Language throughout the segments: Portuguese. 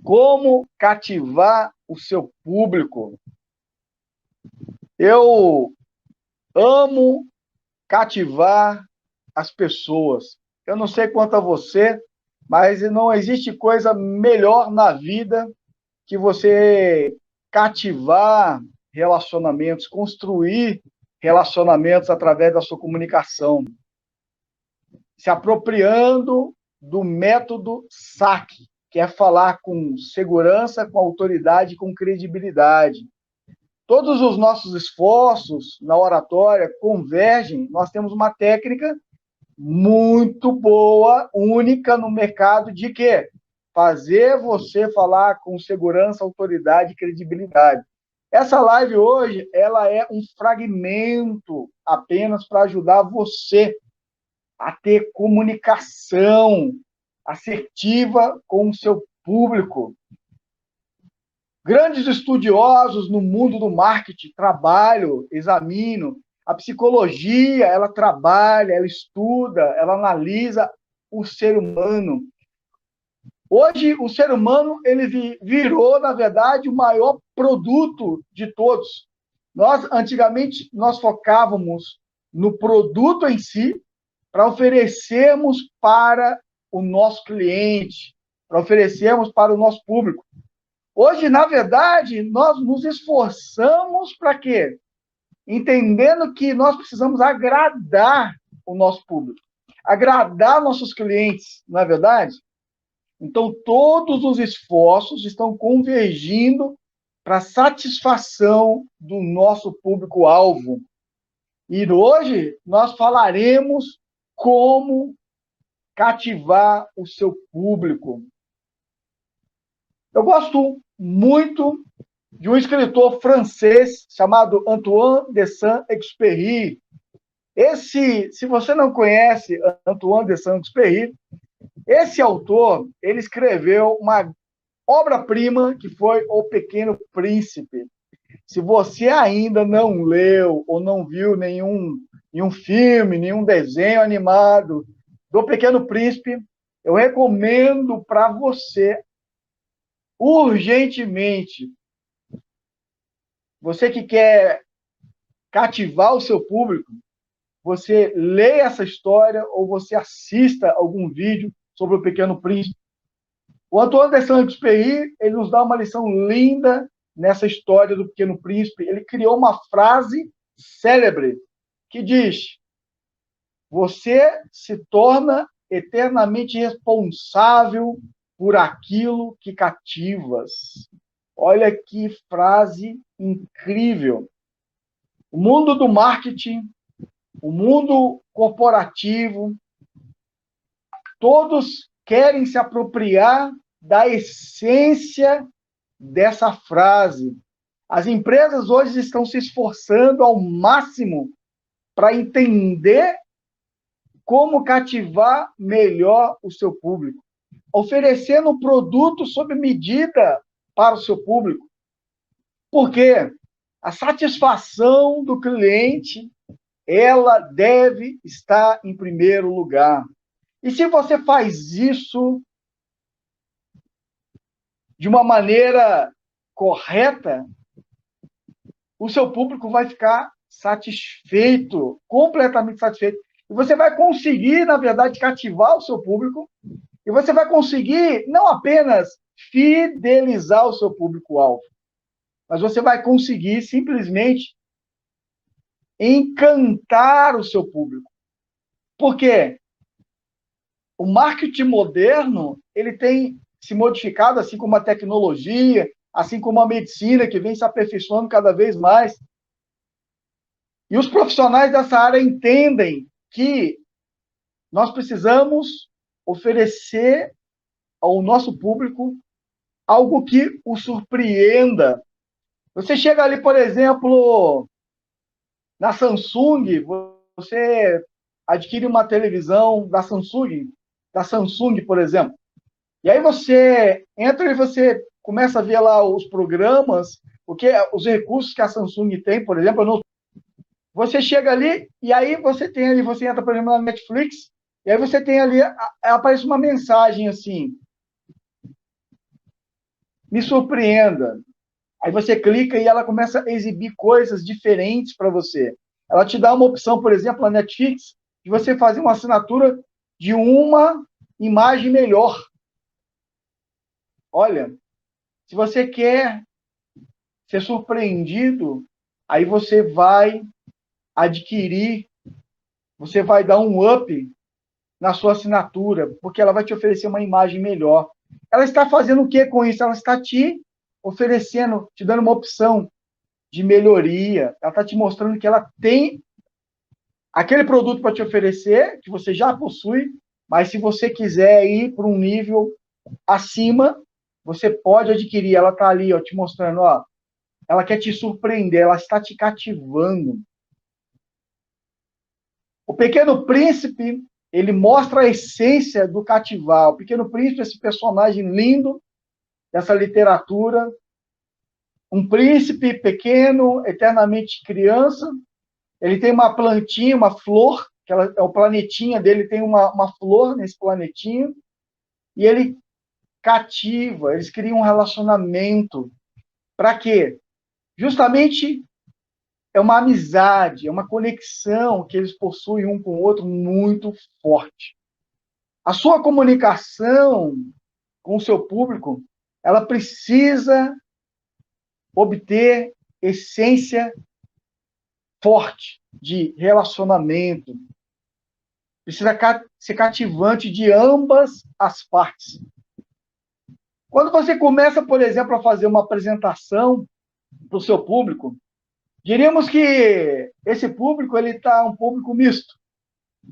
Como cativar o seu público? Eu amo cativar as pessoas. Eu não sei quanto a você, mas não existe coisa melhor na vida que você cativar relacionamentos, construir relacionamentos através da sua comunicação, se apropriando do método SAC, que é falar com segurança, com autoridade, com credibilidade. Todos os nossos esforços na oratória convergem, nós temos uma técnica muito boa, única no mercado, de quê? Fazer você falar com segurança, autoridade e credibilidade. Essa live hoje, ela é um fragmento apenas para ajudar você a ter comunicação assertiva com o seu público. Grandes estudiosos no mundo do marketing trabalham, examinam. A psicologia, ela trabalha, ela estuda, ela analisa o ser humano. Hoje, o ser humano ele virou, na verdade, o maior produto de todos. Antigamente, nós focávamos no produto em si, para oferecermos para o nosso cliente, para oferecermos para o nosso público. Hoje, na verdade, nós nos esforçamos para quê? Entendendo que nós precisamos agradar o nosso público, agradar nossos clientes, não é verdade? Então, todos os esforços estão convergindo para a satisfação do nosso público-alvo. E hoje nós falaremos como cativar o seu público. Eu gosto muito de um escritor francês chamado Antoine de Saint-Exupéry. Se você não conhece Antoine de Saint-Exupéry, esse autor, ele escreveu uma obra-prima que foi O Pequeno Príncipe. Se você ainda não leu ou não viu nenhum filme, nenhum desenho animado do Pequeno Príncipe, eu recomendo para você urgentemente. Você que quer cativar o seu público, você leia essa história ou você assista algum vídeo sobre o Pequeno Príncipe. O Antoine de Saint-Exupéry, ele nos dá uma lição linda nessa história do Pequeno Príncipe. Ele criou uma frase célebre que diz: você se torna eternamente responsável por aquilo que cativas. Olha que frase incrível. O mundo do marketing, o mundo corporativo, todos querem se apropriar da essência dessa frase. As empresas hoje estão se esforçando ao máximo para entender como cativar melhor o seu público, oferecendo um produto sob medida para o seu público. Porque a satisfação do cliente, ela deve estar em primeiro lugar. E se você faz isso de uma maneira correta, o seu público vai ficar satisfeito, completamente satisfeito. E você vai conseguir, na verdade, cativar o seu público, e você vai conseguir não apenas fidelizar o seu público-alvo, mas você vai conseguir simplesmente encantar o seu público. Por quê? O marketing moderno, ele tem se modificado, assim como a tecnologia, assim como a medicina, que vem se aperfeiçoando cada vez mais. E os profissionais dessa área entendem que nós precisamos oferecer ao nosso público algo que o surpreenda. Você chega ali, por exemplo, na Samsung, você adquire uma televisão da Samsung, por exemplo. E aí você entra e você começa a ver lá os programas, os recursos que a Samsung tem, por exemplo. Você chega ali e aí você tem ali, você entra, por exemplo, na Netflix, e aí você tem ali, aparece uma mensagem assim: me surpreenda. Aí você clica e ela começa a exibir coisas diferentes para você. Ela te dá uma opção, por exemplo, na Netflix, de você fazer uma assinatura de uma imagem melhor. Olha, se você quer ser surpreendido, aí você vai adquirir, você vai dar um up na sua assinatura, porque ela vai te oferecer uma imagem melhor. Ela está fazendo o que com isso? Ela está te oferecendo, te dando uma opção de melhoria. Ela está te mostrando que ela tem aquele produto para te oferecer, que você já possui, mas se você quiser ir para um nível acima, você pode adquirir. Ela está ali, ó, te mostrando, ó, ela quer te surpreender, ela está te cativando. O Pequeno Príncipe, ele mostra a essência do cativar. O Pequeno Príncipe, esse personagem lindo dessa literatura, um príncipe pequeno, eternamente criança. Ele tem uma plantinha, uma flor, que é o planetinha dele, tem uma flor nesse planetinho, e ele cativa, eles criam um relacionamento. Para quê? Justamente é uma amizade, é uma conexão que eles possuem um com o outro muito forte. A sua comunicação com o seu público, ela precisa obter essência forte de relacionamento. Precisa ser cativante de ambas as partes. Quando você começa, por exemplo, a fazer uma apresentação para o seu público, diríamos que esse público ele está um público misto.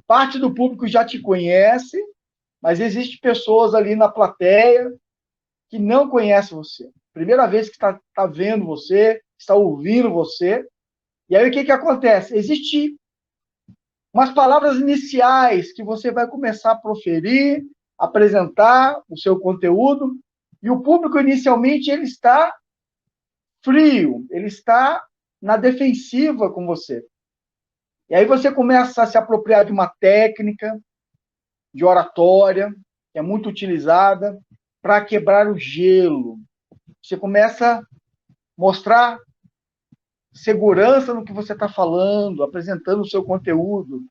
Parte do público já te conhece, mas existem pessoas ali na plateia que não conhecem você. Primeira vez que está vendo você, está ouvindo você. E aí o que acontece? Existem umas palavras iniciais que você vai começar a proferir, apresentar o seu conteúdo, e o público inicialmente ele está frio, ele está na defensiva com você. E aí você começa a se apropriar de uma técnica de oratória, que é muito utilizada para quebrar o gelo. Você começa a mostrar segurança no que você está falando, apresentando o seu conteúdo,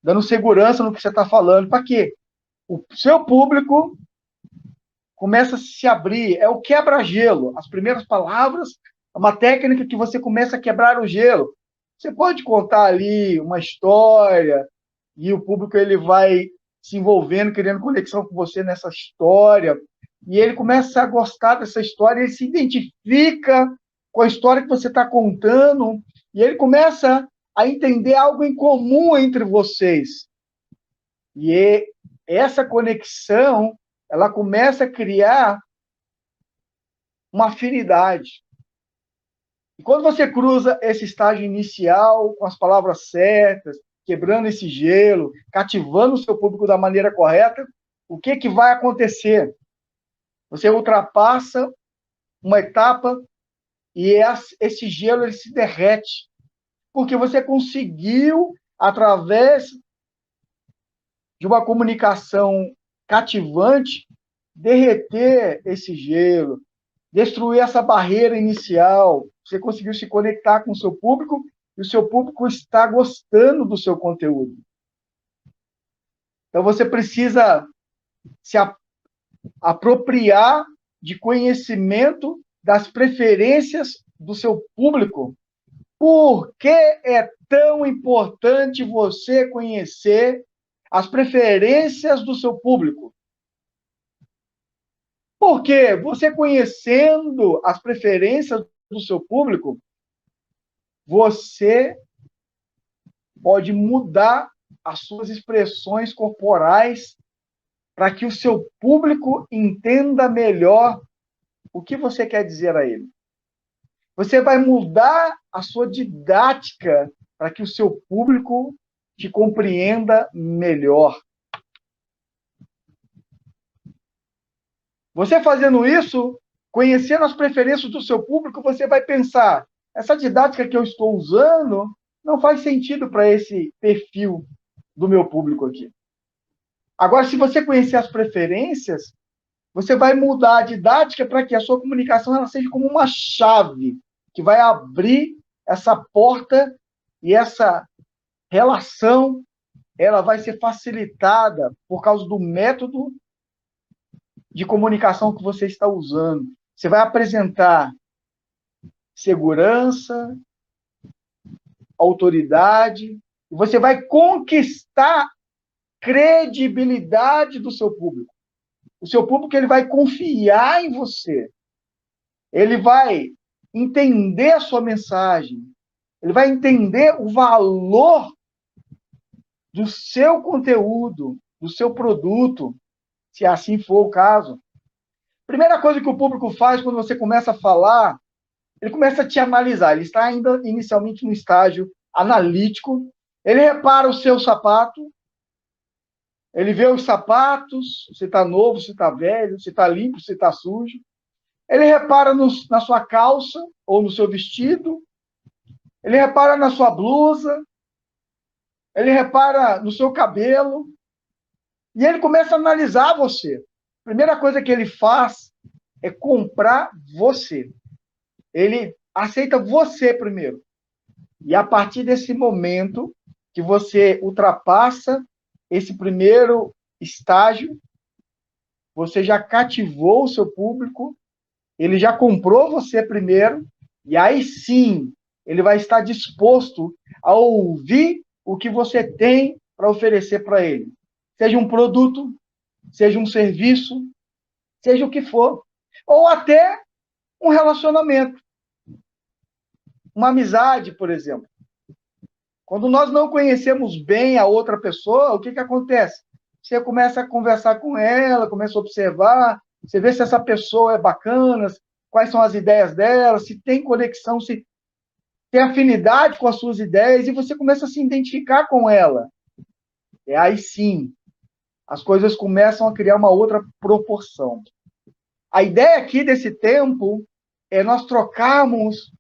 dando segurança no que você está falando. Para quê? O seu público começa a se abrir. É o quebra-gelo. As primeiras palavras é uma técnica que você começa a quebrar o gelo. Você pode contar ali uma história e o público ele vai se envolvendo, criando conexão com você nessa história, e ele começa a gostar dessa história, ele se identifica com a história que você está contando, e ele começa a entender algo em comum entre vocês. E essa conexão, ela começa a criar uma afinidade. E quando você cruza esse estágio inicial com as palavras certas, quebrando esse gelo, cativando o seu público da maneira correta, o que vai acontecer? Você ultrapassa uma etapa e esse gelo ele se derrete, porque você conseguiu, através de uma comunicação cativante, derreter esse gelo, destruir essa barreira inicial. Você conseguiu se conectar com o seu público e o seu público está gostando do seu conteúdo. Então, você precisa se apropriar de conhecimento das preferências do seu público. Por que é tão importante você conhecer as preferências do seu público? Porque você conhecendo as preferências do seu público, você pode mudar as suas expressões corporais para que o seu público entenda melhor o que você quer dizer a ele. Você vai mudar a sua didática para que o seu público te compreenda melhor. Você fazendo isso, conhecendo as preferências do seu público, você vai pensar, essa didática que eu estou usando não faz sentido para esse perfil do meu público aqui. Agora, se você conhecer as preferências, Você vai mudar a didática para que a sua comunicação ela seja como uma chave que vai abrir essa porta e essa relação ela vai ser facilitada por causa do método de comunicação que você está usando. Você vai apresentar segurança, autoridade, e você vai conquistar credibilidade do seu público. O seu público ele vai confiar em você. Ele vai entender a sua mensagem. Ele vai entender o valor do seu conteúdo, do seu produto, se assim for o caso. Primeira coisa que o público faz quando você começa a falar, ele começa a te analisar. Ele está ainda inicialmente no estágio analítico. Ele repara o seu sapato, ele vê os sapatos, se está novo, se está velho, se está limpo, se está sujo. Ele repara na sua calça ou no seu vestido. Ele repara na sua blusa. Ele repara no seu cabelo. E ele começa a analisar você. A primeira coisa que ele faz é comprar você. Ele aceita você primeiro. E a partir desse momento que você ultrapassa esse primeiro estágio, você já cativou o seu público, ele já comprou você primeiro, e aí sim ele vai estar disposto a ouvir o que você tem para oferecer para ele. Seja um produto, seja um serviço, seja o que for. Ou até um relacionamento. Uma amizade, por exemplo. Quando nós não conhecemos bem a outra pessoa, o que acontece? Você começa a conversar com ela, começa a observar, você vê se essa pessoa é bacana, quais são as ideias dela, se tem conexão, se tem afinidade com as suas ideias, e você começa a se identificar com ela. E aí sim, as coisas começam a criar uma outra proporção. A ideia aqui desse tempo é nós trocarmos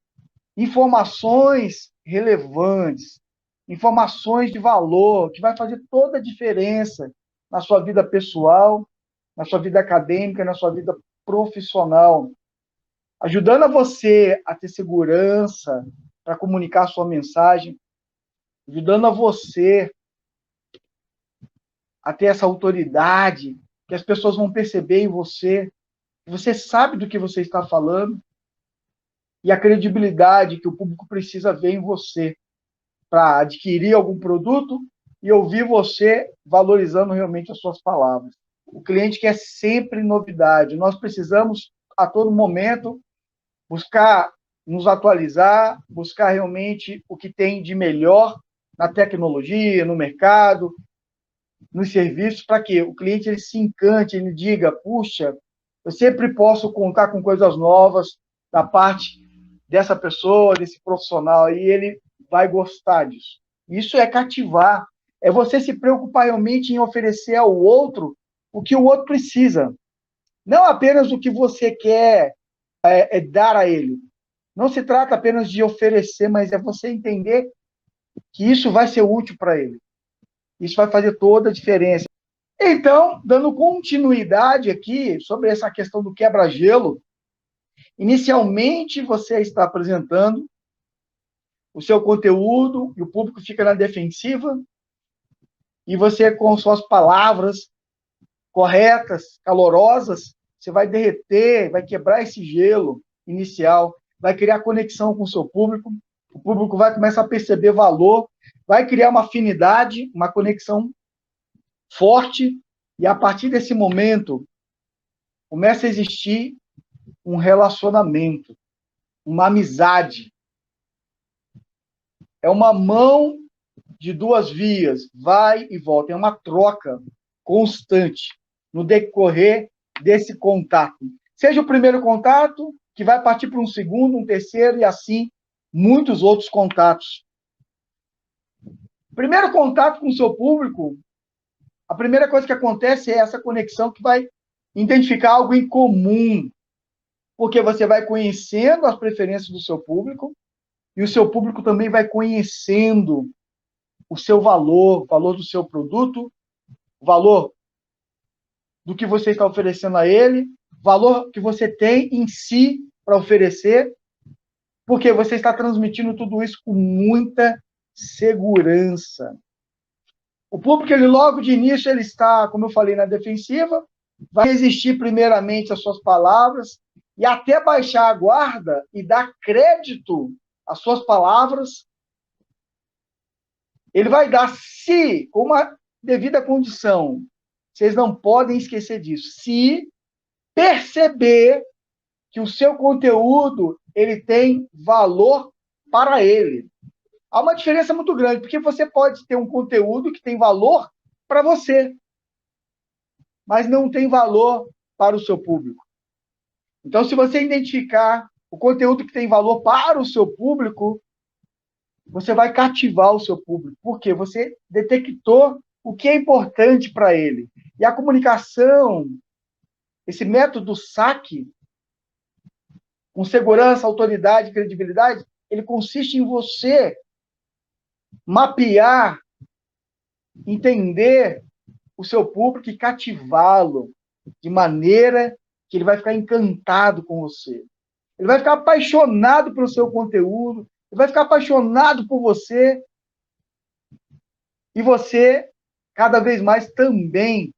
informações relevantes, informações de valor, que vai fazer toda a diferença na sua vida pessoal, na sua vida acadêmica, na sua vida profissional, ajudando a você a ter segurança para comunicar a sua mensagem, ajudando a você a ter essa autoridade que as pessoas vão perceber em você, que você sabe do que você está falando, e a credibilidade que o público precisa ver em você para adquirir algum produto e ouvir você valorizando realmente as suas palavras. O cliente quer sempre novidade. Nós precisamos, a todo momento, buscar nos atualizar, buscar realmente o que tem de melhor na tecnologia, no mercado, nos serviços, para que o cliente ele se encante, ele diga, puxa, eu sempre posso contar com coisas novas da parte dessa pessoa, desse profissional, e ele vai gostar disso. Isso é cativar, é você se preocupar realmente em oferecer ao outro o que o outro precisa, não apenas o que você quer dar a ele. Não se trata apenas de oferecer, mas é você entender que isso vai ser útil para ele. Isso vai fazer toda a diferença. Então, dando continuidade aqui sobre essa questão do quebra-gelo, inicialmente você está apresentando o seu conteúdo e o público fica na defensiva e você, com suas palavras corretas, calorosas, você vai derreter, vai quebrar esse gelo inicial, vai criar conexão com o seu público, o público vai começar a perceber valor, vai criar uma afinidade, uma conexão forte, e a partir desse momento começa a existir um relacionamento, uma amizade. É uma mão de duas vias, vai e volta, é uma troca constante no decorrer desse contato. Seja o primeiro contato, que vai partir para um segundo, um terceiro, e assim muitos outros contatos. Primeiro contato com o seu público, a primeira coisa que acontece é essa conexão que vai identificar algo em comum, porque você vai conhecendo as preferências do seu público, e o seu público também vai conhecendo o seu valor, o valor do seu produto, o valor do que você está oferecendo a ele, valor que você tem em si para oferecer, porque você está transmitindo tudo isso com muita segurança. O público, ele logo de início, ele está, como eu falei, na defensiva, vai resistir primeiramente às suas palavras e até baixar a guarda e dar crédito às suas palavras. Ele vai dar, se, com uma devida condição, vocês não podem esquecer disso, se perceber que o seu conteúdo ele tem valor para ele. Há uma diferença muito grande, porque você pode ter um conteúdo que tem valor para você, mas não tem valor para o seu público. Então, se você identificar o conteúdo que tem valor para o seu público, você vai cativar o seu público, porque você detectou o que é importante para ele. E a comunicação, esse método SAC, com segurança, autoridade e credibilidade, ele consiste em você mapear, entender o seu público e cativá-lo de maneira que ele vai ficar encantado com você. Ele vai ficar apaixonado pelo seu conteúdo, ele vai ficar apaixonado por você, e você, cada vez mais, também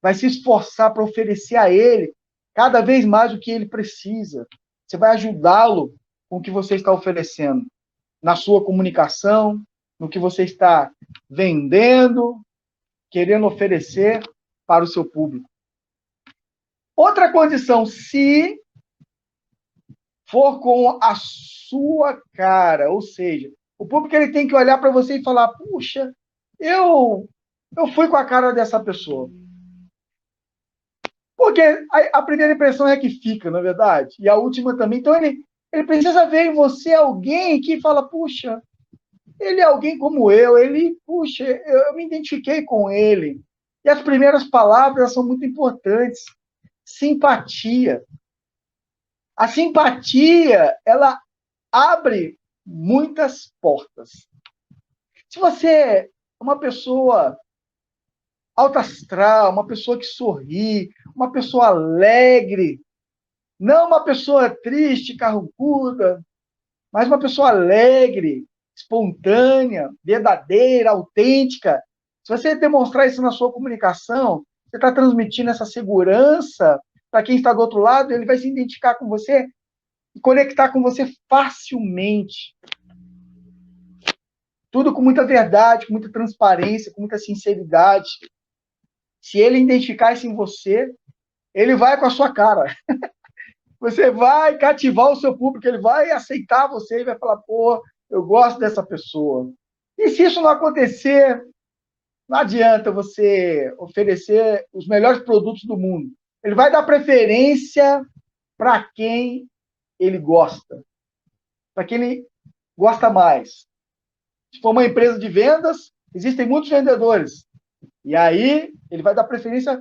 vai se esforçar para oferecer a ele cada vez mais o que ele precisa. Você vai ajudá-lo com o que você está oferecendo, na sua comunicação, no que você está vendendo, querendo oferecer para o seu público. Outra condição, se for com a sua cara, ou seja, o público ele tem que olhar para você e falar, puxa, eu fui com a cara dessa pessoa. Porque a primeira impressão é que fica, na verdade, e a última também. Então, ele precisa ver em você alguém que fala, puxa, ele é alguém como eu, puxa, eu me identifiquei com ele. E as primeiras palavras são muito importantes. Simpatia. A simpatia, ela abre muitas portas. Se você é uma pessoa alta astral, uma pessoa que sorri, uma pessoa alegre, não uma pessoa triste, carrancuda, mas uma pessoa alegre, espontânea, verdadeira, autêntica. Se você demonstrar isso na sua comunicação, você está transmitindo essa segurança para quem está do outro lado, ele vai se identificar com você e conectar com você facilmente. Tudo com muita verdade, com muita transparência, com muita sinceridade. Se ele identificar isso em você, ele vai com a sua cara. Você vai cativar o seu público, ele vai aceitar você e vai falar, pô, eu gosto dessa pessoa. E se isso não acontecer, não adianta você oferecer os melhores produtos do mundo. Ele vai dar preferência para quem ele gosta, para quem ele gosta mais. Se for uma empresa de vendas, existem muitos vendedores. E aí, ele vai dar preferência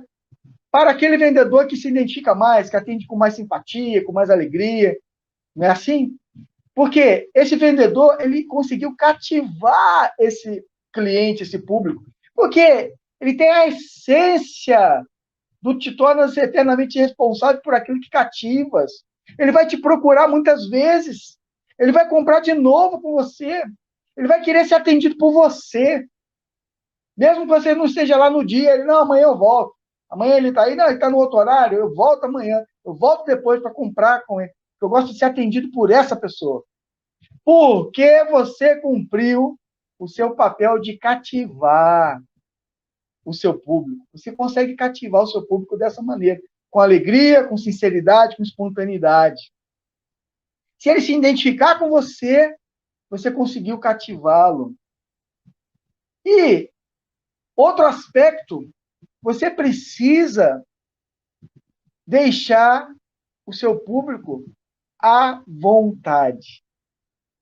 para aquele vendedor que se identifica mais, que atende com mais simpatia, com mais alegria. Não é assim? Porque esse vendedor, ele conseguiu cativar esse cliente, esse público. Porque ele tem a essência do te torna-se eternamente responsável por aquilo que cativas. Ele vai te procurar muitas vezes. Ele vai comprar de novo com você. Ele vai querer ser atendido por você. Mesmo que você não esteja lá no dia, ele, não, amanhã eu volto. Amanhã ele está aí, não, ele está no outro horário, eu volto amanhã. Eu volto depois para comprar com ele. Eu gosto de ser atendido por essa pessoa. Porque você cumpriu o seu papel de cativar o seu público. Você consegue cativar o seu público dessa maneira, com alegria, com sinceridade, com espontaneidade. Se ele se identificar com você, você conseguiu cativá-lo. E outro aspecto, você precisa deixar o seu público à vontade.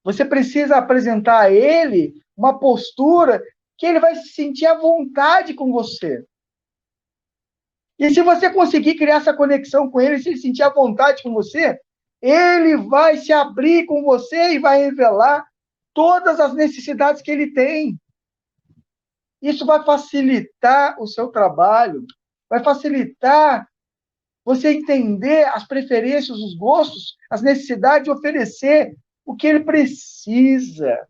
Você precisa apresentar a ele uma postura que ele vai se sentir à vontade com você. E se você conseguir criar essa conexão com ele, se ele sentir à vontade com você, ele vai se abrir com você e vai revelar todas as necessidades que ele tem. Isso vai facilitar o seu trabalho. vai facilitar você entender as preferências, os gostos, as necessidades de oferecer o que ele precisa.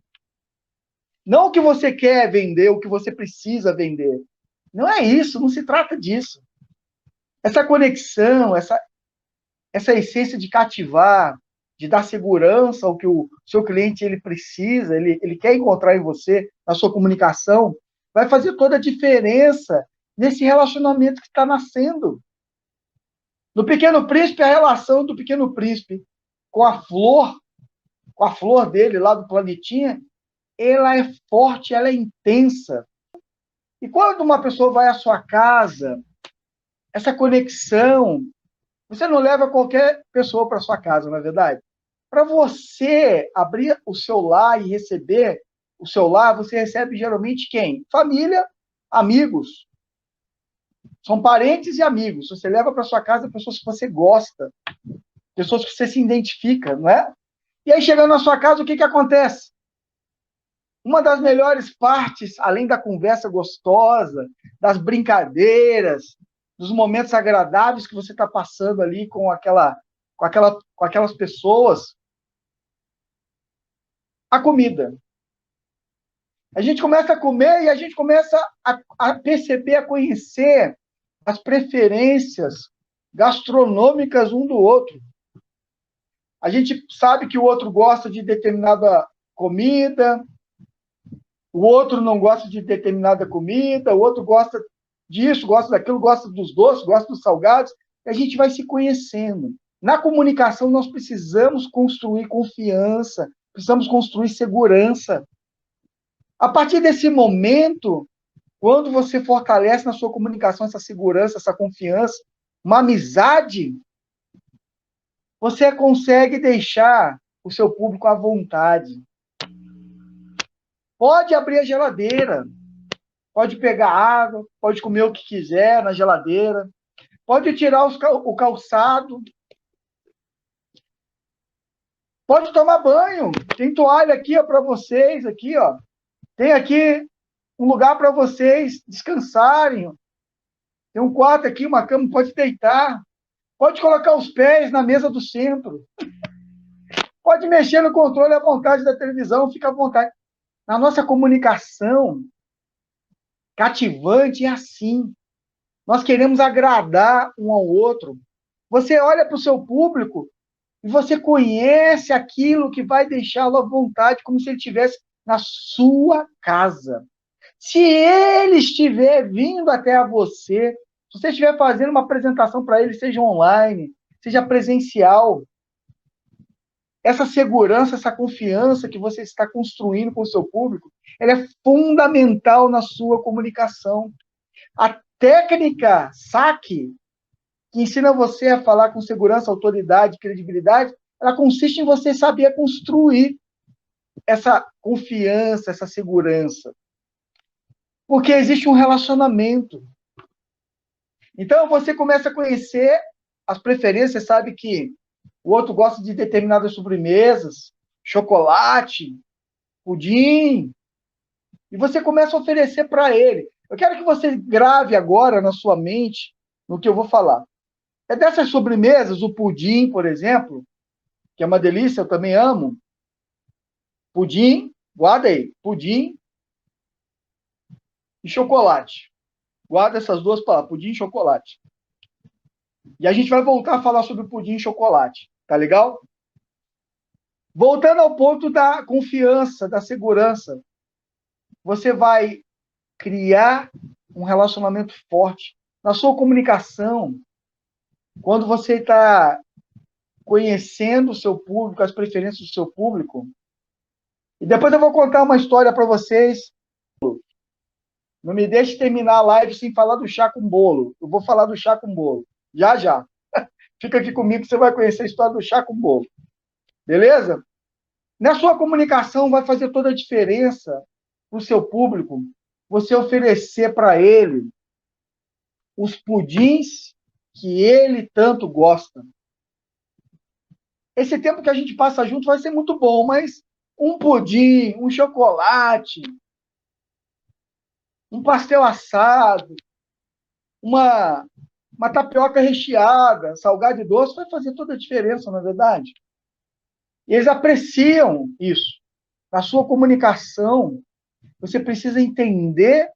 Não o que você quer vender, o que você precisa vender. Não é isso, não se trata disso. Essa conexão, essa essência de cativar, de dar segurança ao que o seu cliente ele precisa, ele quer encontrar em você, na sua comunicação, vai fazer toda a diferença nesse relacionamento que está nascendo. No Pequeno Príncipe, a relação do Pequeno Príncipe com a flor dele lá do planetinha, ela é forte, ela é intensa. E quando uma pessoa vai à sua casa, essa conexão, você não leva qualquer pessoa para sua casa, não é verdade? Para você abrir o seu lar e receber o seu lar, você recebe geralmente quem? Família, amigos. São parentes e amigos. Você leva para sua casa pessoas que você gosta, pessoas que você se identifica, não é? E aí, chegando na sua casa, o que acontece? Uma das melhores partes, além da conversa gostosa, das brincadeiras, dos momentos agradáveis que você está passando ali com aquelas pessoas, a comida. A gente começa a comer e a gente começa a perceber, a conhecer as preferências gastronômicas um do outro. A gente sabe que o outro gosta de determinada comida, o outro não gosta de determinada comida, o outro gosta disso, gosta daquilo, gosta dos doces, gosta dos salgados, e a gente vai se conhecendo. Na comunicação, nós precisamos construir confiança, precisamos construir segurança. A partir desse momento, quando você fortalece na sua comunicação essa segurança, essa confiança, uma amizade, você consegue deixar o seu público à vontade. Pode abrir a geladeira, pode pegar água, pode comer o que quiser na geladeira, pode tirar o calçado, pode tomar banho. Tem toalha aqui para vocês, aqui, ó. Tem aqui um lugar para vocês descansarem. Tem um quarto aqui, uma cama, pode deitar. Pode colocar os pés na mesa do centro. Pode mexer no controle à vontade da televisão, fica à vontade. Na nossa comunicação cativante é assim. Nós queremos agradar um ao outro. Você olha para o seu público e você conhece aquilo que vai deixá-lo à vontade, como se ele estivesse na sua casa. Se ele estiver vindo até a você, se você estiver fazendo uma apresentação para ele, seja online, seja presencial, essa segurança, essa confiança que você está construindo com o seu público, ela é fundamental na sua comunicação. A técnica SAC, que ensina você a falar com segurança, autoridade, credibilidade, ela consiste em você saber construir essa confiança, essa segurança. Porque existe um relacionamento. Então, você começa a conhecer as preferências, sabe que o outro gosta de determinadas sobremesas, chocolate, pudim, e você começa a oferecer para ele. Eu quero que você grave agora na sua mente no que eu vou falar. É dessas sobremesas, o pudim, por exemplo, que é uma delícia, eu também amo. Pudim, guarda aí, pudim e chocolate. Guarda essas duas palavras, pudim e chocolate. E a gente vai voltar a falar sobre pudim e chocolate, tá legal? Voltando ao ponto da confiança, da segurança, você vai criar um relacionamento forte na sua comunicação. Quando você está conhecendo o seu público, as preferências do seu público. E depois eu vou contar uma história para vocês. Não me deixe terminar a live sem falar do chá com bolo. Eu vou falar do chá com bolo. Já, já. Fica aqui comigo que você vai conhecer a história do chá com bolo. Beleza? Na sua comunicação vai fazer toda a diferença para o seu público você oferecer para ele os pudins que ele tanto gosta. Esse tempo que a gente passa junto vai ser muito bom, mas um pudim, um chocolate, um pastel assado, uma, uma tapioca recheada, salgado e doce, vai fazer toda a diferença, na verdade. E eles apreciam isso. Na sua comunicação, você precisa entender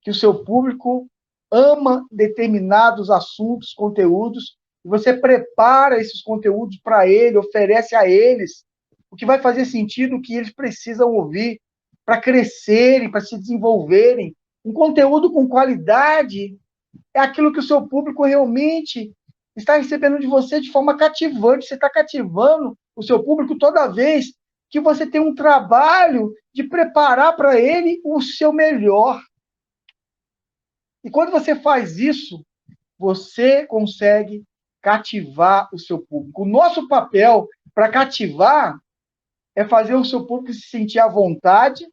que o seu público ama determinados assuntos, conteúdos, e você prepara esses conteúdos para ele, oferece a eles o que vai fazer sentido, o que eles precisam ouvir para crescerem, para se desenvolverem. Um conteúdo com qualidade é aquilo que o seu público realmente está recebendo de você de forma cativante. Você está cativando o seu público toda vez que você tem um trabalho de preparar para ele o seu melhor. E quando você faz isso, você consegue cativar o seu público. O nosso papel para cativar é fazer o seu público se sentir à vontade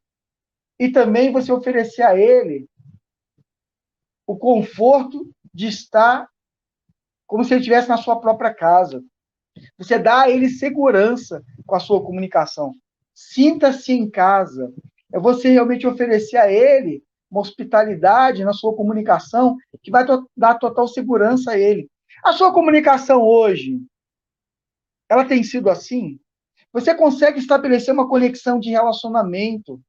e também você oferecer a ele o conforto de estar como se ele estivesse na sua própria casa. Você dá a ele segurança com a sua comunicação. Sinta-se em casa. É você realmente oferecer a ele uma hospitalidade na sua comunicação que vai dar total segurança a ele. A sua comunicação hoje, ela tem sido assim? Você consegue estabelecer uma conexão de relacionamento.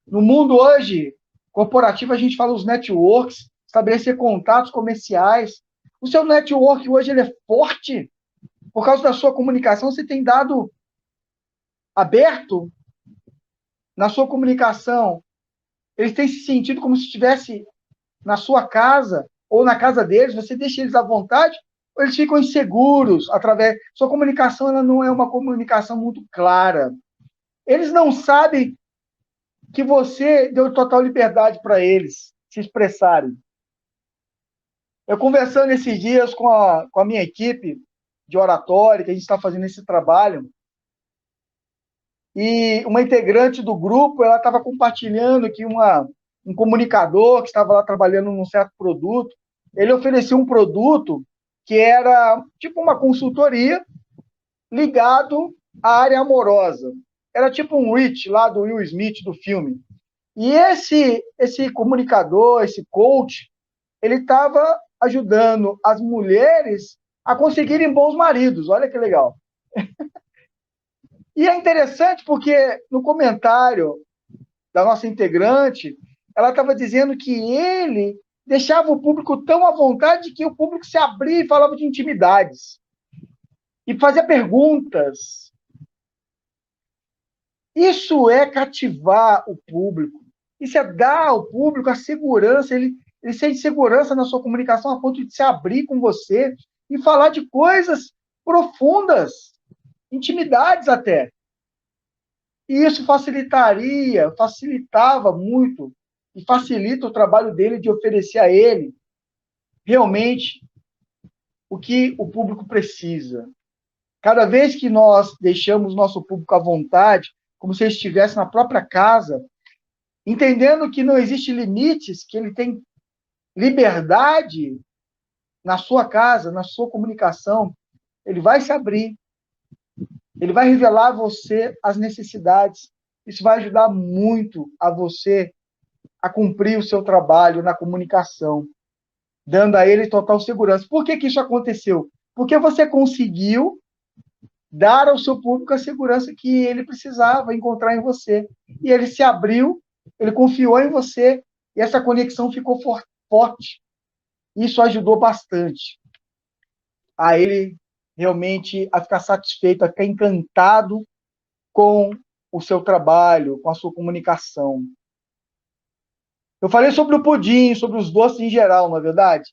No mundo hoje corporativo, a gente fala os networks, estabelecer contatos comerciais. O seu network hoje ele é forte por causa da sua comunicação. Você tem dado aberto na sua comunicação. Eles têm se sentido como se estivesse na sua casa ou na casa deles. Você deixa eles à vontade ou eles ficam inseguros através. Sua comunicação ela não é uma comunicação muito clara. Eles não sabem que você deu total liberdade para eles se expressarem. Eu conversando esses dias com a minha equipe de oratória, que a gente está fazendo esse trabalho, e uma integrante do grupo, ela estava compartilhando que um comunicador que estava lá trabalhando num certo produto, ele oferecia um produto que era tipo uma consultoria ligado à área amorosa. Era tipo um Rich lá do Will Smith do filme. E esse comunicador, esse coach, ele estava ajudando as mulheres a conseguirem bons maridos. Olha que legal. E é interessante porque no comentário da nossa integrante, ela estava dizendo que ele deixava o público tão à vontade que o público se abria e falava de intimidades. E fazia perguntas. Isso é cativar o público. Isso é dar ao público a segurança. Ele sente segurança na sua comunicação a ponto de se abrir com você e falar de coisas profundas, intimidades até. E isso facilitava muito e facilita o trabalho dele de oferecer a ele realmente o que o público precisa. Cada vez que nós deixamos nosso público à vontade, como se ele estivesse na própria casa, entendendo que não existe limites, que ele tem liberdade na sua casa, na sua comunicação, ele vai se abrir, ele vai revelar a você as necessidades. Isso vai ajudar muito a você a cumprir o seu trabalho na comunicação, dando a ele total segurança. Por que isso aconteceu? Porque você conseguiu dar ao seu público a segurança que ele precisava encontrar em você. E ele se abriu, ele confiou em você, e essa conexão ficou forte. Isso ajudou bastante a ele realmente a ficar satisfeito, a ficar encantado com o seu trabalho, com a sua comunicação. Eu falei sobre o pudim, sobre os doces em geral, não é verdade?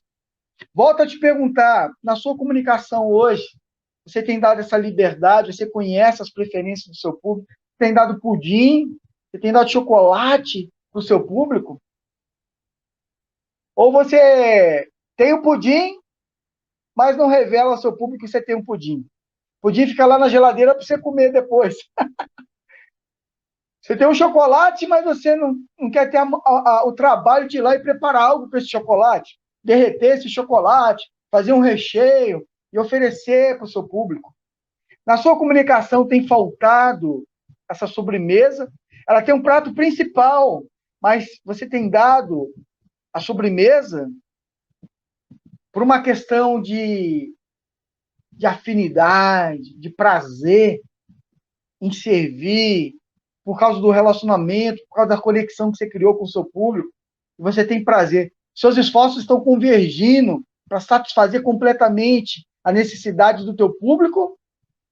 Volto a te perguntar, na sua comunicação hoje, você tem dado essa liberdade, você conhece as preferências do seu público, tem dado pudim, você tem dado chocolate para o seu público? Ou você tem o pudim, mas não revela ao seu público que você tem um pudim? O pudim fica lá na geladeira para você comer depois. Você tem um chocolate, mas você não quer ter o trabalho de ir lá e preparar algo para esse chocolate, derreter esse chocolate, fazer um recheio e oferecer para o seu público. Na sua comunicação tem faltado essa sobremesa, ela tem um prato principal, mas você tem dado a sobremesa? por uma questão de afinidade, de prazer em servir, por causa do relacionamento, por causa da conexão que você criou com o seu público, e você tem prazer. Seus esforços estão convergindo para satisfazer completamente a necessidade do teu público,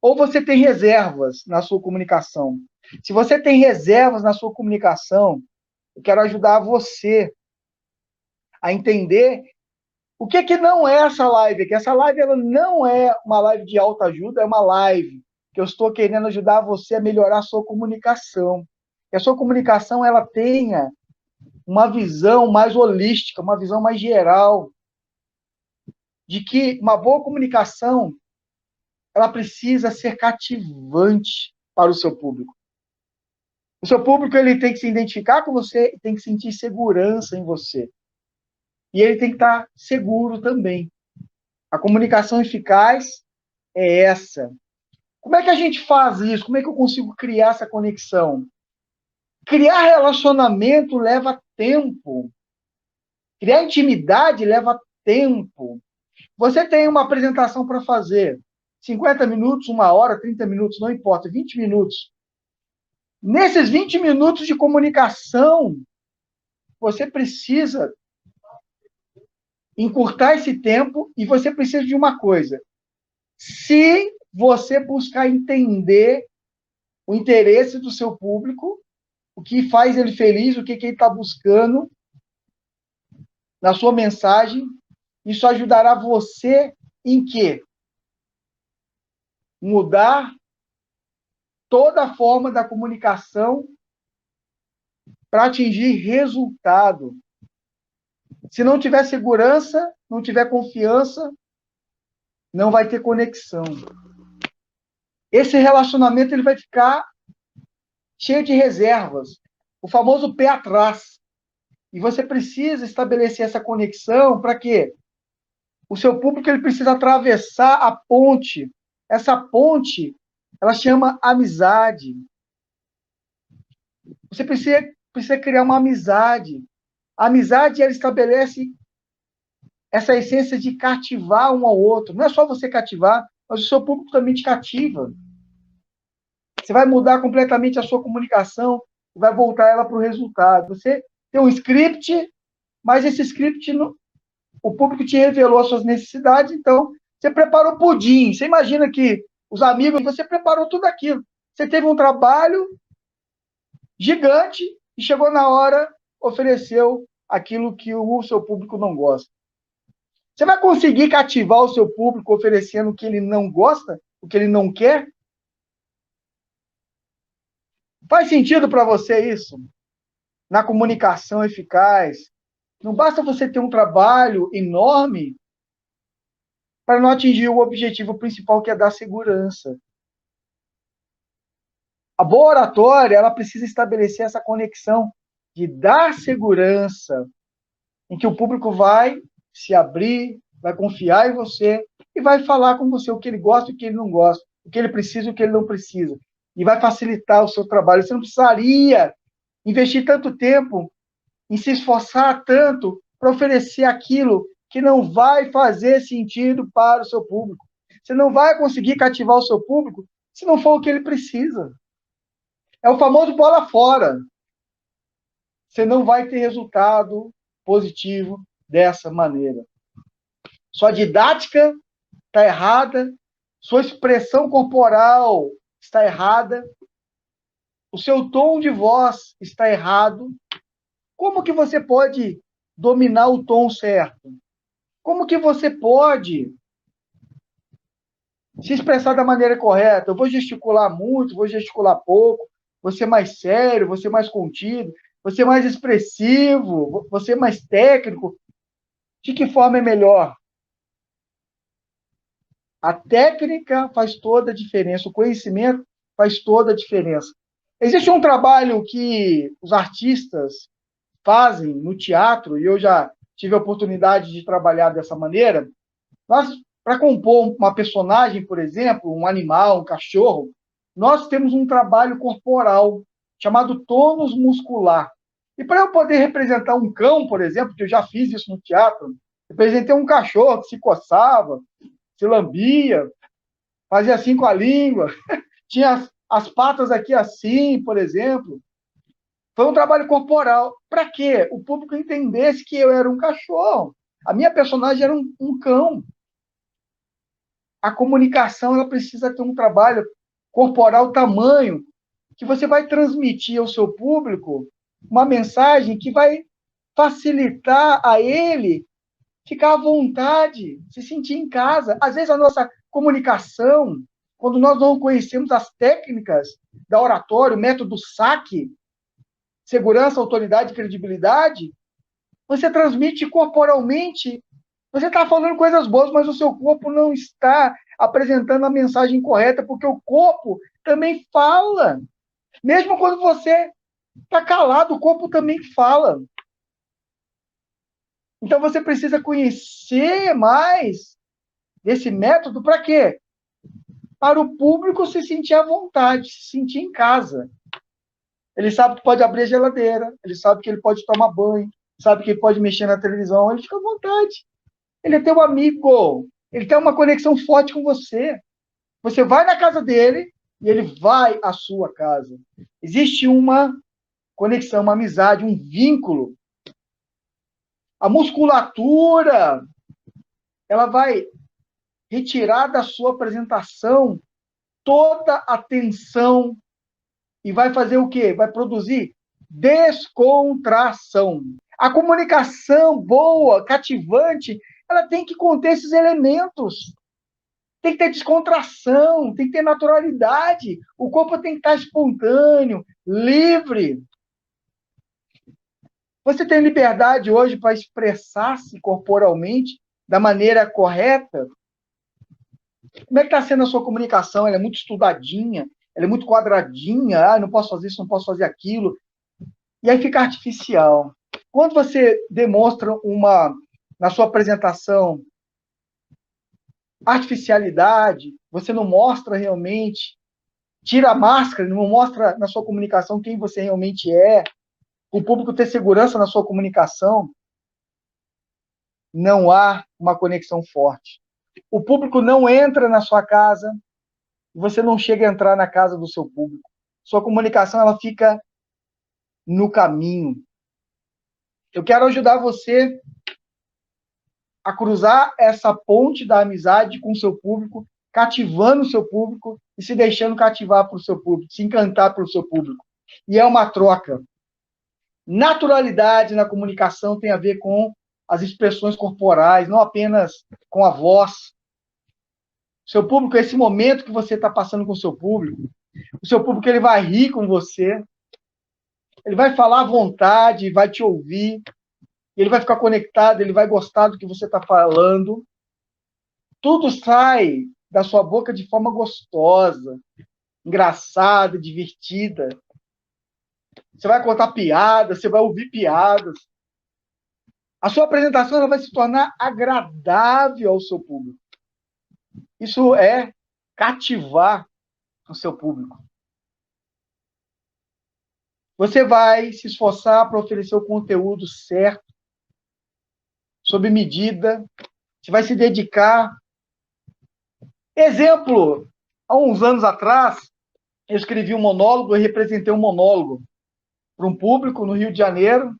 ou você tem reservas na sua comunicação? Se você tem reservas na sua comunicação, eu quero ajudar você a entender o que que não é essa live, que essa live ela não é uma live de autoajuda, é uma live que eu estou querendo ajudar você a melhorar a sua comunicação. Que a sua comunicação ela tenha uma visão mais holística, uma visão mais geral, de que uma boa comunicação ela precisa ser cativante para o seu público. O seu público ele tem que se identificar com você e tem que sentir segurança em você. E ele tem que estar seguro também. A comunicação eficaz é essa. Como é que a gente faz isso? Como é que eu consigo criar essa conexão? Criar relacionamento leva tempo. Criar intimidade leva tempo. Você tem uma apresentação para fazer. 50 minutos, 1 hora, 30 minutos, não importa, 20 minutos. Nesses 20 minutos de comunicação, você precisa encurtar esse tempo e você precisa de uma coisa. Se você buscar entender o interesse do seu público, o que faz ele feliz, o que ele está buscando na sua mensagem, isso ajudará você em quê? Mudar toda a forma da comunicação para atingir resultado. Se não tiver segurança, não tiver confiança, não vai ter conexão. Esse relacionamento ele vai ficar cheio de reservas, o famoso pé atrás. E você precisa estabelecer essa conexão para quê? O seu público ele precisa atravessar a ponte. Essa ponte, ela chama amizade. Você precisa criar uma amizade. A amizade, ela estabelece essa essência de cativar um ao outro. Não é só você cativar, mas o seu público também te cativa. Você vai mudar completamente a sua comunicação e vai voltar ela para o resultado. Você tem um script, mas esse script, o público te revelou as suas necessidades, então você preparou o pudim. Você imagina que os amigos, você preparou tudo aquilo. Você teve um trabalho gigante e chegou na hora, ofereceu aquilo que o seu público não gosta. Você vai conseguir cativar o seu público oferecendo o que ele não gosta, o que ele não quer? Faz sentido para você isso? Na comunicação eficaz, não basta você ter um trabalho enorme para não atingir o objetivo principal, que é dar segurança. A boa oratória, ela precisa estabelecer essa conexão de dar segurança, em que o público vai se abrir, vai confiar em você e vai falar com você o que ele gosta e o que ele não gosta, o que ele precisa e o que ele não precisa. E vai facilitar o seu trabalho. Você não precisaria investir tanto tempo em se esforçar tanto para oferecer aquilo que não vai fazer sentido para o seu público. Você não vai conseguir cativar o seu público se não for o que ele precisa. É o famoso bola fora. Você não vai ter resultado positivo dessa maneira. Sua didática está errada, sua expressão corporal está errada, o seu tom de voz está errado. Como que você pode dominar o tom certo? Como que você pode se expressar da maneira correta? Eu vou gesticular muito, vou gesticular pouco, vou ser mais sério, vou ser mais contido, vou ser mais expressivo, vou ser mais técnico. De que forma é melhor? A técnica faz toda a diferença, o conhecimento faz toda a diferença. Existe um trabalho que os artistas fazem no teatro, e eu já tive a oportunidade de trabalhar dessa maneira. Nós, para compor uma personagem, por exemplo, um animal, um cachorro, nós temos um trabalho corporal chamado tônus muscular. E para eu poder representar um cão, por exemplo, que eu já fiz isso no teatro, Representei um cachorro que se coçava, se lambia, fazia assim com a língua, tinha as patas aqui assim, por exemplo. Foi um trabalho corporal. Para quê? O público entendesse que eu era um cachorro. A minha personagem era um cão. A comunicação ela precisa ter um trabalho corporal tamanho que você vai transmitir ao seu público uma mensagem que vai facilitar a ele ficar à vontade, se sentir em casa. Às vezes a nossa comunicação, quando nós não conhecemos as técnicas da oratória, o método SAC, segurança, autoridade e credibilidade, você transmite corporalmente. Você está falando coisas boas, mas o seu corpo não está apresentando a mensagem correta, porque o corpo também fala. Mesmo quando você está calado, o corpo também fala. Então você precisa conhecer mais desse método para quê? Para o público se sentir à vontade, se sentir em casa. Ele sabe que pode abrir a geladeira, ele sabe que ele pode tomar banho, sabe que ele pode mexer na televisão, ele fica à vontade. Ele é teu amigo, ele tem uma conexão forte com você. Você vai na casa dele e ele vai à sua casa. Existe uma conexão, uma amizade, um vínculo. A musculatura, ela vai retirar da sua apresentação toda a tensão e vai fazer o quê? Vai produzir descontração. A comunicação boa, cativante, ela tem que conter esses elementos. Tem que ter descontração, tem que ter naturalidade. O corpo tem que estar espontâneo, livre. Você tem liberdade hoje para expressar-se corporalmente da maneira correta? Como é que está sendo a sua comunicação? Ela é muito estudadinha, ela é muito quadradinha, não posso fazer isso, não posso fazer aquilo. E aí fica artificial. Quando você demonstra na sua apresentação, artificialidade, você não mostra realmente, tira a máscara, não mostra na sua comunicação quem você realmente é, o público ter segurança na sua comunicação, não há uma conexão forte. O público não entra na sua casa, você não chega a entrar na casa do seu público. Sua comunicação ela fica no caminho. Eu quero ajudar você a cruzar essa ponte da amizade com o seu público, cativando o seu público e se deixando cativar por seu público, se encantar pelo seu público. E é uma troca. Naturalidade na comunicação tem a ver com as expressões corporais, não apenas com a voz. Seu público, esse momento que você está passando com o seu público ele vai rir com você, ele vai falar à vontade, vai te ouvir, ele vai ficar conectado, ele vai gostar do que você está falando. Tudo sai da sua boca de forma gostosa, engraçada, divertida. Você vai contar piadas, você vai ouvir piadas. A sua apresentação ela vai se tornar agradável ao seu público. Isso é cativar o seu público. Você vai se esforçar para oferecer o conteúdo certo, sob medida. Você vai se dedicar. Exemplo, há uns anos atrás, eu escrevi um monólogo, eu representei um monólogo para um público no Rio de Janeiro.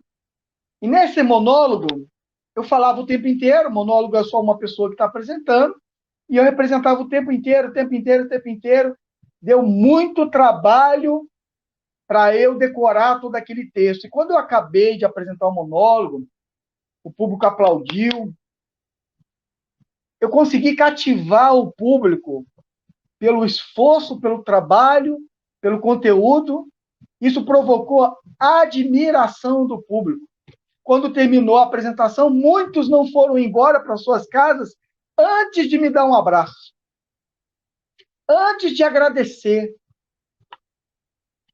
E nesse monólogo, eu falava o tempo inteiro, o monólogo é só uma pessoa que está apresentando, e eu representava o tempo inteiro, o tempo inteiro, o tempo inteiro. Deu muito trabalho para eu decorar todo aquele texto. E quando eu acabei de apresentar o monólogo, o público aplaudiu. Eu consegui cativar o público pelo esforço, pelo trabalho, pelo conteúdo. Isso provocou a admiração do público. Quando terminou a apresentação, muitos não foram embora para suas casas antes de me dar um abraço, antes de agradecer,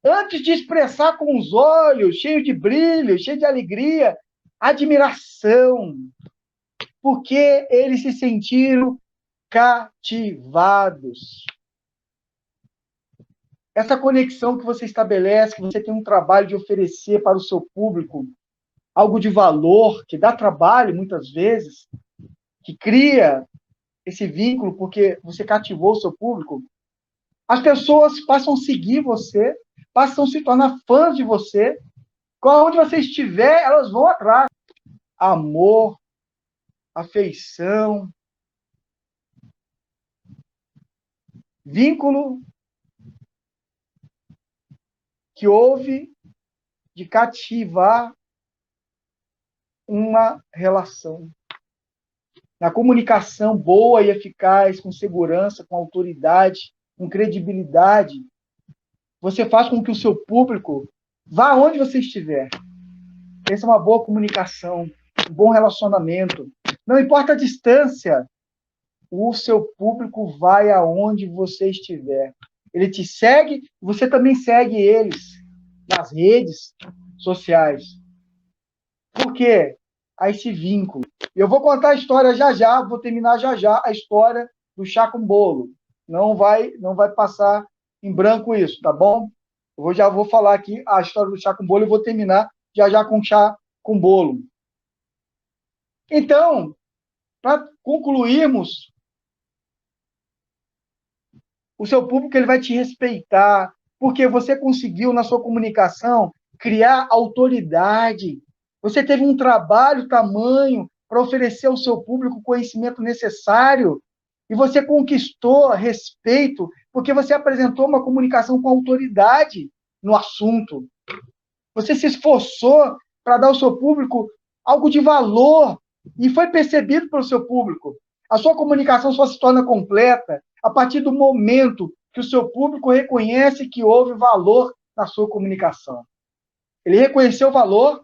antes de expressar com os olhos, cheio de brilho, cheio de alegria, admiração, porque eles se sentiram cativados. Essa conexão que você estabelece, que você tem um trabalho de oferecer para o seu público, algo de valor, que dá trabalho muitas vezes, que cria esse vínculo porque você cativou o seu público, as pessoas passam a seguir você, passam a se tornar fãs de você. Onde você estiver, elas vão atrás. Amor, afeição, vínculo que houve de cativar uma relação. Na comunicação boa e eficaz, com segurança, com autoridade, com credibilidade, você faz com que o seu público vá onde você estiver. Essa é uma boa comunicação, um bom relacionamento. Não importa a distância, o seu público vai aonde você estiver. Ele te segue, você também segue eles nas redes sociais. Por quê? Há esse vínculo. Eu vou contar a história já já, vou terminar já já a história do chá com bolo. Não vai passar em branco isso, tá bom? Já vou falar aqui a história do chá com bolo e vou terminar já já com chá com bolo. Então, para concluirmos, o seu público ele vai te respeitar, porque você conseguiu, na sua comunicação, criar autoridade. Você teve um trabalho tamanho para oferecer ao seu público o conhecimento necessário, e você conquistou respeito, porque você apresentou uma comunicação com autoridade no assunto. Você se esforçou para dar ao seu público algo de valor, e foi percebido pelo seu público. A sua comunicação só se torna completa a partir do momento que o seu público reconhece que houve valor na sua comunicação. Ele reconheceu o valor,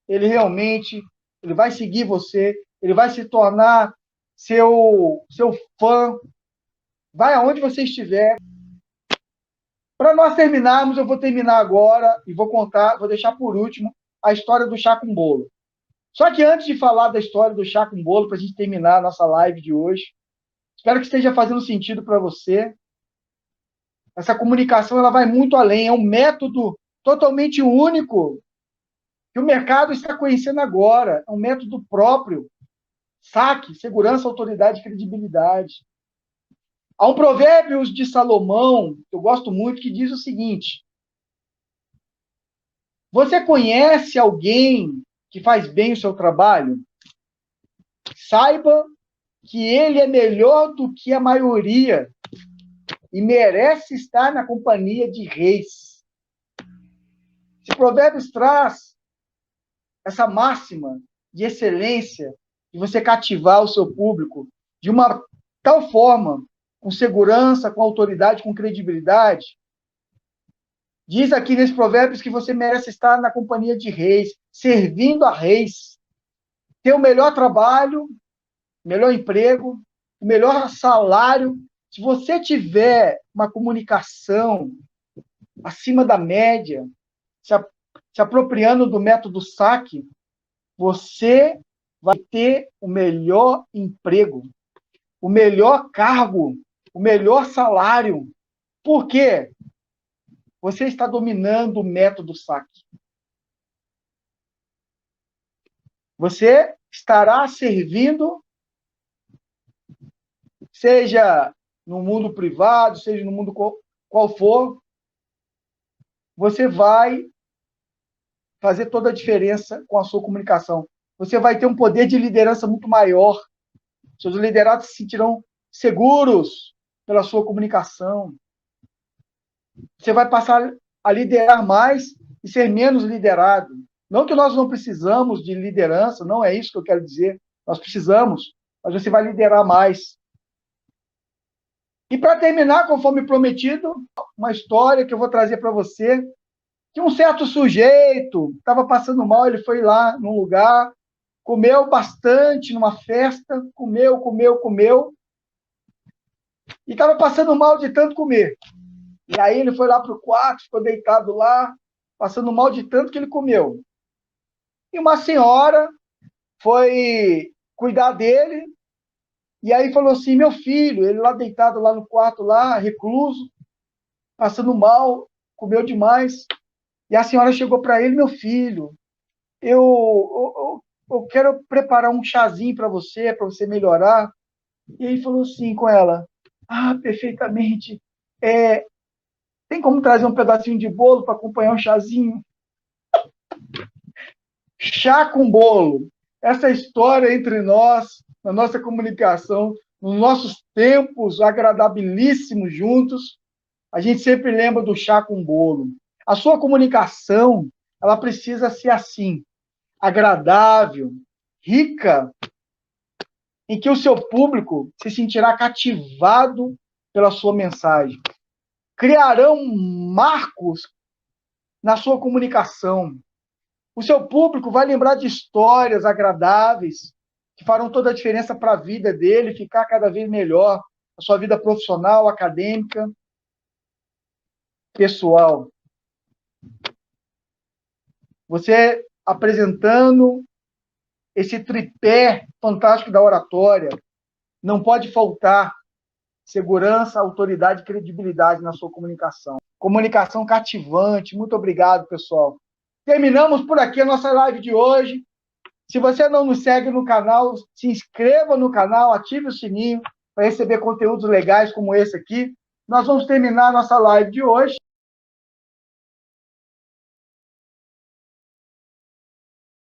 ele realmente ele vai seguir você, ele vai se tornar seu fã, vai aonde você estiver. Para nós terminarmos, eu vou terminar agora e vou deixar por último a história do chá com bolo. Só que antes de falar da história do chá com bolo, para a gente terminar a nossa live de hoje, espero que esteja fazendo sentido para você. Essa comunicação ela vai muito além, é um método totalmente único que o mercado está conhecendo agora, é um método próprio. Saque, segurança, autoridade e credibilidade. Há um provérbio de Salomão, que eu gosto muito, que diz o seguinte: você conhece alguém que faz bem o seu trabalho? Saiba que ele é melhor do que a maioria e merece estar na companhia de reis. Esse provérbio traz essa máxima de excelência, de você cativar o seu público de uma tal forma, com segurança, com autoridade, com credibilidade. Diz aqui nesse provérbio que você merece estar na companhia de reis, servindo a reis, ter o melhor trabalho, melhor emprego, o melhor salário. Se você tiver uma comunicação acima da média, se apropriando do método saque, você vai ter o melhor emprego, o melhor cargo, o melhor salário. Por quê? Você está dominando o método saque. Você estará servindo, seja no mundo privado, seja no mundo qual for, você vai fazer toda a diferença com a sua comunicação. Você vai ter um poder de liderança muito maior. Seus liderados se sentirão seguros pela sua comunicação. Você vai passar a liderar mais e ser menos liderado. Não que nós não precisamos de liderança, não é isso que eu quero dizer. Nós precisamos, mas você vai liderar mais. E para terminar, conforme prometido, uma história que eu vou trazer para você, que um certo sujeito estava passando mal, ele foi lá num lugar, comeu bastante numa festa, comeu, e estava passando mal de tanto comer. E aí ele foi lá para o quarto, ficou deitado lá, passando mal de tanto que ele comeu. E uma senhora foi cuidar dele, e aí falou assim, meu filho, ele lá deitado lá no quarto, lá, recluso, passando mal, comeu demais. E a senhora chegou para ele, meu filho, eu eu quero preparar um chazinho para você melhorar. E ele falou assim com ela, perfeitamente, tem como trazer um pedacinho de bolo para acompanhar um chazinho? Chá com bolo. Essa história entre nós, na nossa comunicação, nos nossos tempos agradabilíssimos juntos, a gente sempre lembra do chá com bolo. A sua comunicação, ela precisa ser assim, agradável, rica, em que o seu público se sentirá cativado pela sua mensagem. Criarão marcos na sua comunicação. O seu público vai lembrar de histórias agradáveis que farão toda a diferença para a vida dele ficar cada vez melhor, a sua vida profissional, acadêmica, pessoal. Você apresentando esse tripé fantástico da oratória, não pode faltar segurança, autoridade e credibilidade na sua comunicação. Comunicação cativante. Muito obrigado, pessoal. Terminamos por aqui a nossa live de hoje. Se você não nos segue no canal, se inscreva no canal, ative o sininho para receber conteúdos legais como esse aqui. Nós vamos terminar a nossa live de hoje